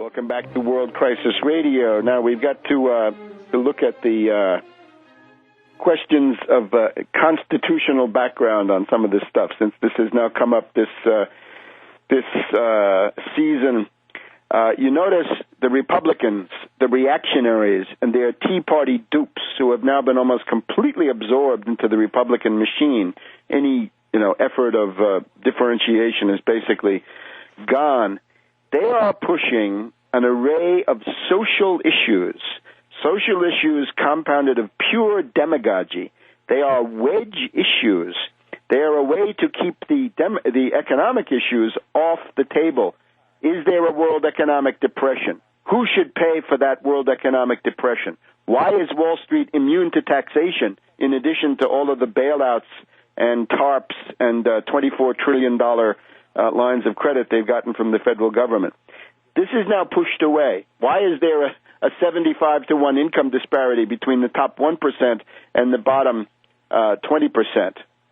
Welcome back to World Crisis Radio. Now we've got to look at the questions of constitutional background on some of this stuff, since this has now come up this season. You notice the Republicans, the reactionaries, and their Tea Party dupes who have now been almost completely absorbed into the Republican machine. Any effort of differentiation is basically gone. They are pushing an array of social issues compounded of pure demagogy. They are wedge issues. They are a way to keep the economic issues off the table. Is there a world economic depression? Who should pay for that world economic depression? Why is Wall Street immune to taxation in addition to all of the bailouts and TARPs and $24 trillion lines of credit they've gotten from the federal government? This is now pushed away. Why is there a 75-to-1 income disparity between the top 1% and the bottom 20%?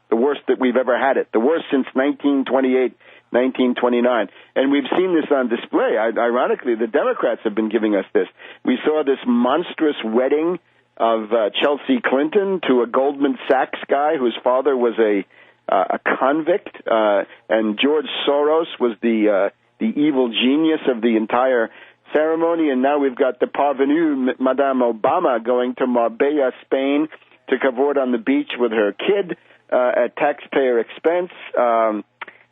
The worst that we've ever had it. The worst since 1928, 1929. And we've seen this on display. Ironically, the Democrats have been giving us this. We saw this monstrous wedding of Chelsea Clinton to a Goldman Sachs guy whose father was a convict, and George Soros was the evil genius of the entire ceremony. And now we've got the parvenue, Madame Obama, going to Marbella, Spain, to cavort on the beach with her kid at taxpayer expense.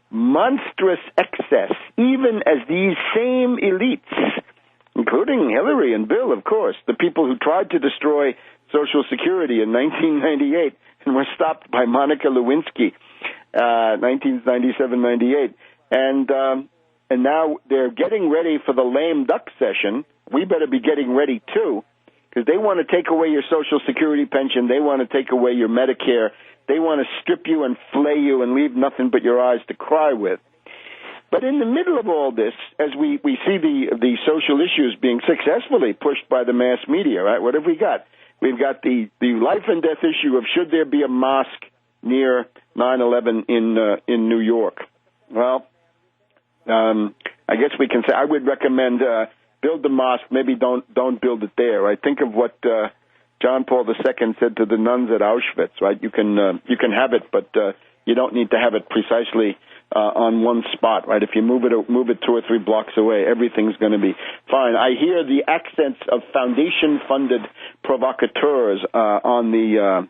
Monstrous excess, even as these same elites, including Hillary and Bill, of course, the people who tried to destroy Social Security in 1998 and were stopped by Monica Lewinsky, 1997-98, and now they're getting ready for the lame duck session. We better be getting ready too, because they want to take away your Social Security pension. They want to take away your Medicare. They want to strip you and flay you and leave nothing but your eyes to cry with. But in the middle of all this, as we see the social issues being successfully pushed by the mass media, right? What have we got? We've got the life and death issue of should there be a mosque near 9/11 in New York. Well, I guess we can say I would recommend build the mosque. Maybe don't build it there. Right? Think of what John Paul II said to the nuns at Auschwitz. Right? You can have it, but you don't need to have it precisely on one spot. Right? If you move it 2 or 3 blocks away, everything's going to be fine. I hear the accents of foundation-funded provocateurs on the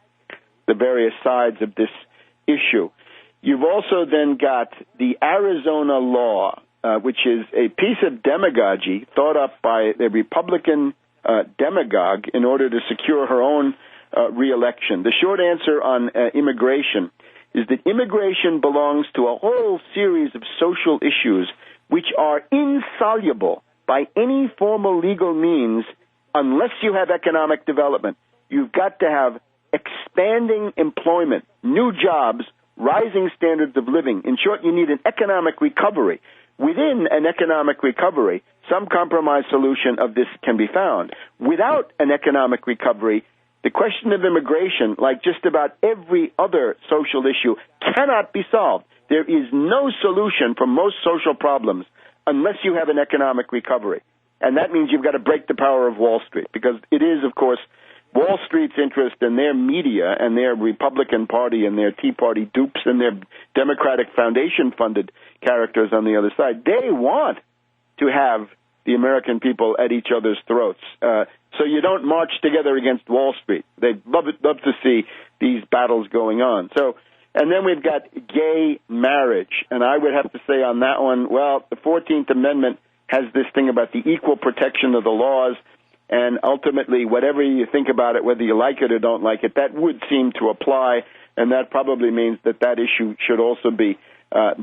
various sides of this issue. You've also then got the Arizona law, which is a piece of demagogy thought up by a Republican demagogue in order to secure her own reelection. The short answer on immigration is that immigration belongs to a whole series of social issues which are insoluble by any formal legal means unless you have economic development. You've got to have expanding employment, new jobs, rising standards of living. In short, you need an economic recovery. Within an economic recovery, some compromise solution of this can be found. Without an economic recovery, the question of immigration, like just about every other social issue, cannot be solved. There is no solution for most social problems unless you have an economic recovery. And that means you've got to break the power of Wall Street, because it is, of course, Wall Street's interest and their media and their Republican Party and their Tea Party dupes and their Democratic Foundation-funded characters on the other side. They want to have the American people at each other's throats. So you don't march together against Wall Street. They'd love to see these battles going on. So, and then we've got gay marriage. And I would have to say on that one, well, the 14th Amendment has this thing about the equal protection of the laws. And ultimately, whatever you think about it, whether you like it or don't like it, that would seem to apply. And that probably means that issue should also be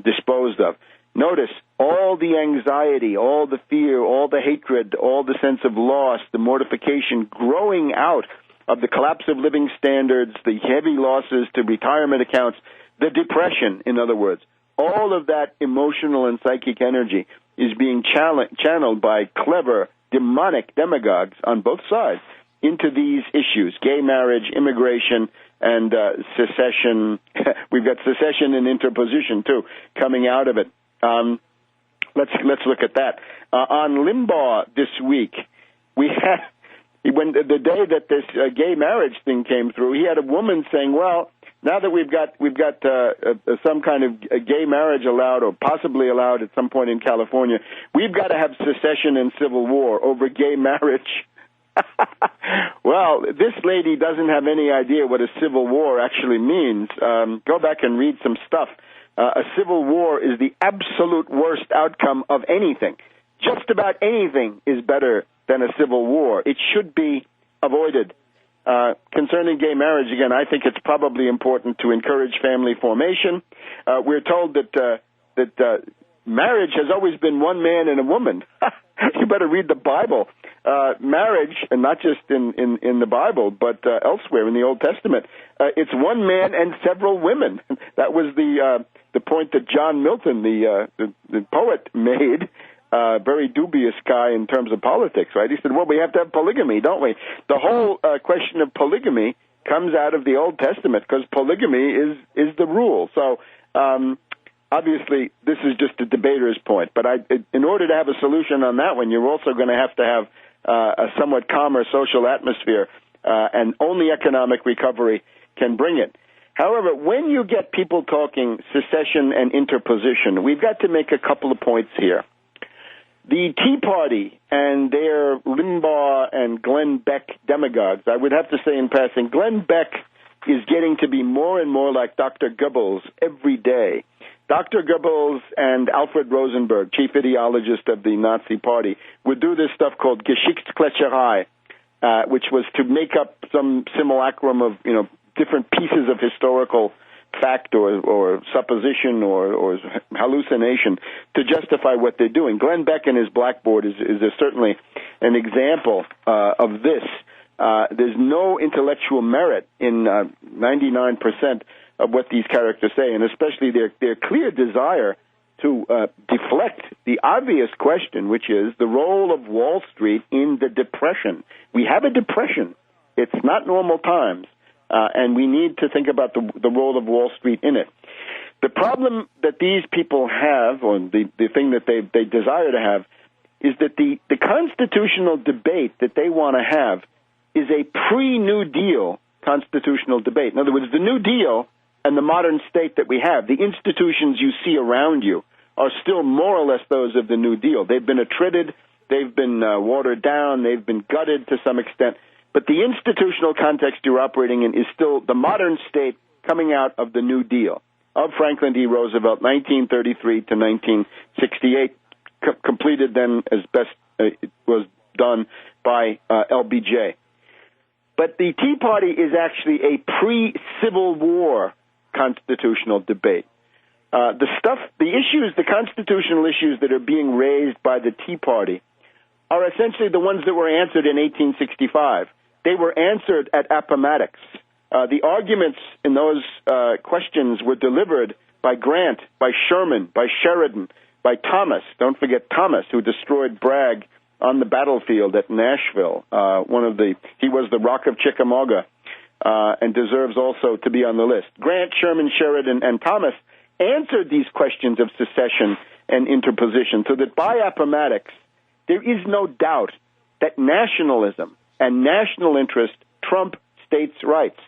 disposed of. Notice all the anxiety, all the fear, all the hatred, all the sense of loss, the mortification growing out of the collapse of living standards, the heavy losses to retirement accounts, the depression, in other words. All of that emotional and psychic energy is being channeled by clever, demonic demagogues on both sides into these issues: gay marriage, immigration, and secession. We've got secession and interposition, too, coming out of it. let's look at that. On Limbaugh this week, we had when the day that this gay marriage thing came through, he had a woman saying, "Well, now that we've got some kind of gay marriage allowed or possibly allowed at some point in California, we've got to have secession and civil war over gay marriage." Well, this lady doesn't have any idea what a civil war actually means. Go back and read some stuff. A civil war is the absolute worst outcome of anything. Just about anything is better than a civil war. It should be avoided. Concerning gay marriage, again, I think it's probably important to encourage family formation. We're told that marriage has always been one man and a woman. You better read the Bible. Marriage, and not just in the Bible, but elsewhere in the Old Testament, it's one man and several women. That was the point that John Milton, the poet, made. Very dubious guy in terms of politics, right? He said, well, we have to have polygamy, don't we? The whole question of polygamy comes out of the Old Testament because polygamy is the rule. So obviously, this is just a debater's point. But in order to have a solution on that one, you're also going to have a somewhat calmer social atmosphere, and only economic recovery can bring it. However, when you get people talking secession and interposition, we've got to make a couple of points here. The Tea Party and their Limbaugh and Glenn Beck demagogues, I would have to say in passing, Glenn Beck is getting to be more and more like Dr. Goebbels every day. Dr. Goebbels and Alfred Rosenberg, chief ideologist of the Nazi Party, would do this stuff called Geschichtskletscherei, which was to make up some simulacrum of, different pieces of historical fact or supposition or hallucination to justify what they're doing. Glenn Beck and his blackboard is certainly an example of this. There's no intellectual merit in 99% of what these characters say, and especially their clear desire to deflect the obvious question, which is the role of Wall Street in the Depression. We have a depression. It's not normal times. And we need to think about the role of Wall Street in it. The problem that these people have, or the thing that they desire to have, is that the constitutional debate that they want to have is a pre-New Deal constitutional debate. In other words, the New Deal and the modern state that we have, the institutions you see around you, are still more or less those of the New Deal. They've been attrited, they've been watered down, they've been gutted to some extent. But the institutional context you're operating in is still the modern state coming out of the New Deal of Franklin D. Roosevelt, 1933 to 1968, completed then as best it was done by LBJ. But the Tea Party is actually a pre-Civil War constitutional debate. The constitutional issues that are being raised by the Tea Party are essentially the ones that were answered in 1865. They were answered at Appomattox. The arguments in those questions were delivered by Grant, by Sherman, by Sheridan, by Thomas. Don't forget Thomas, who destroyed Bragg on the battlefield at Nashville. He was the Rock of Chickamauga, and deserves also to be on the list. Grant, Sherman, Sheridan, and Thomas answered these questions of secession and interposition, so that by Appomattox, there is no doubt that nationalism and national interest trump states' rights.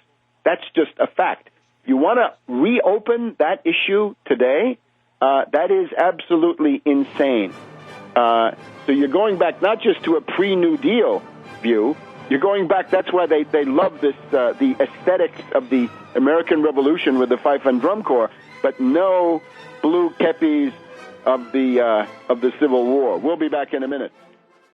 That's just a fact. You want to reopen that issue today? That is absolutely insane. So you're going back not just to a pre-New Deal view, you're going back, that's why they love this, the aesthetics of the American Revolution with the fife and drum corps, but no blue kepis of the Civil War. We'll be back in a minute.